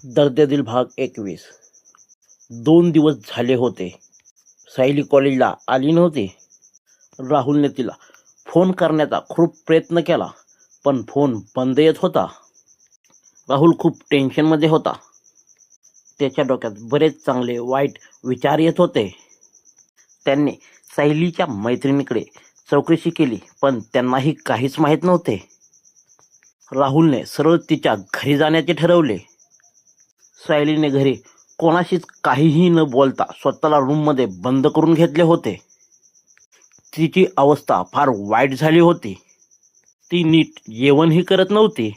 दर्द भाग 21. 2 दिवस झाले होते. सायली कॉलेजला आली नव्हती. राहुलने तिला फोन करण्याचा खूप प्रयत्न केला, पण फोन बंद येत होता. राहुल खूप टेन्शनमध्ये होता. त्याच्या डोक्यात बरेच चांगले वाईट विचार येत होते. त्यांनी सायलीच्या मैत्रिणीकडे चौकशी केली, पण त्यांनाही काहीच माहीत नव्हते. राहुलने सरळ तिच्या घरी जाण्याचे ठरवले. सायलीने घरी कोणाशीच काहीही न बोलता स्वतःला रूममध्ये बंद करून घेतले होते. तिची अवस्था फार वाईट झाली होती. ती नीट जेवणही करत नव्हती.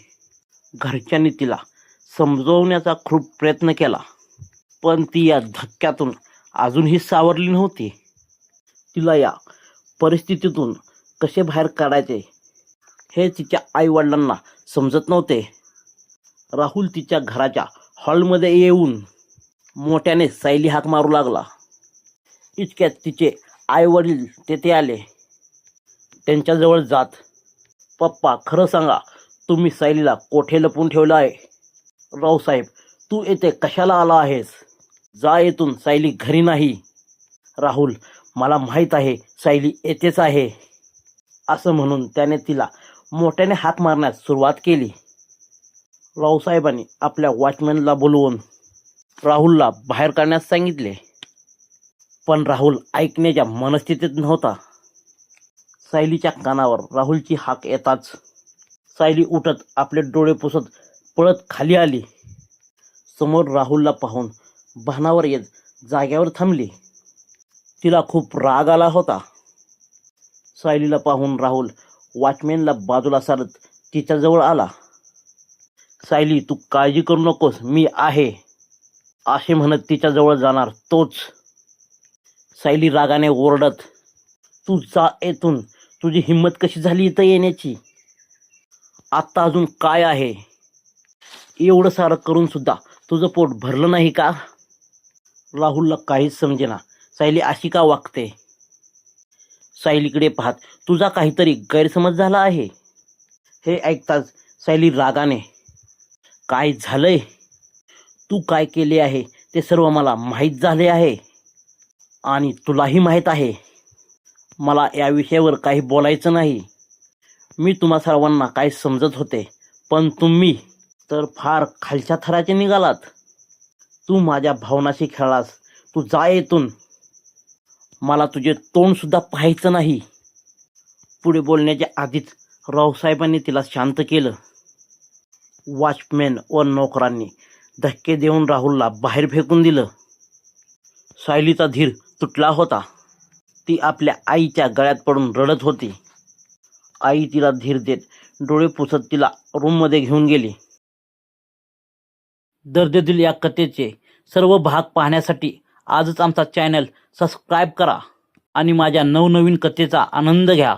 घरच्यांनी तिला समजवण्याचा खूप प्रयत्न केला, पण ती या धक्क्यातून अजूनही सावरली नव्हती. तिला या परिस्थितीतून कसे बाहेर काढायचे हे तिच्या आईवडिलांना समजत नव्हते. राहुल तिच्या घराच्या हॉलमध्ये येऊन मोठ्याने सायली हाक मारू लागला. इतक्यात तिचे आईवडील तेथे आले. त्यांच्याजवळ जात, "पप्पा, खरं सांगा, तुम्ही सायलीला कोठे लपवून ठेवलं आहे? रावसाहेब, तू येथे कशाला आला आहेस? जा येथून, सायली घरी नाही." "राहुल, मला माहीत आहे सायली येथेच आहे," असं म्हणून त्याने तिला मोठ्याने हाक मारण्यास सुरुवात केली. रावसाहेबांनी आपल्या वॉचमॅनला बोलवून राहुलला बाहेर काढण्यास सांगितले, पण राहुल ऐकण्याच्या मनस्थितीत नव्हता. सायलीच्या कानावर राहुलची हाक येताच सायली उठत आपले डोळे पुसत पळत खाली आली. समोर राहुलला पाहून भानावर येत जाग्यावर थांबली. तिला खूप राग आला होता. सायलीला पाहून राहुल वॉचमॅनला बाजूला सारत तिच्याजवळ आला. "सायली, तू काळजी करू नकोस, मी आहे," असे म्हणत तिच्याजवळ जाणार तोच सायली रागाने ओरडत, "तू जा येथून. तुझी हिंमत कशी झाली इथं येण्याची? आत्ता अजून काय आहे? एवढं सारं करून सुद्धा तुझं पोट भरलं नाही का?" राहुलला काहीच समजेना. सायली अशी का वागते? सायलीकडे पाहत, "तुझा काहीतरी गैरसमज झाला आहे." हे ऐकताच सायली रागाने, "काय झालंय? तू काय केले आहे ते सर्व मला माहीत झाले आहे, आणि तुलाही माहीत आहे. मला या विषयावर काही बोलायचं नाही. मी तुम्हा सर्वांना काय समजत होते, पण तुम्ही तर फार खालच्या थराचे निघालात. तू माझ्या भावनाशी खेळलास. तू जा येथून. मला तुझे तोंड सुद्धा पाहायचं नाही." पुढे बोलण्याच्या आधीच रावसाहेबांनी तिला शांत केलं. वॉचमॅन व नोकरांनी धक्के देऊन राहुलला बाहेर फेकून दिलं. सायलीचा धीर तुटला होता. ती आपल्या आईच्या गळ्यात पडून रडत होती. आई तिला धीर देत डोळे पुसत तिला रूममध्ये घेऊन गेली. दर्द या कथेचे सर्व भाग पाहण्यासाठी आजच आमचा चॅनल सबस्क्राईब करा आणि माझ्या नवनवीन कथेचा आनंद घ्या.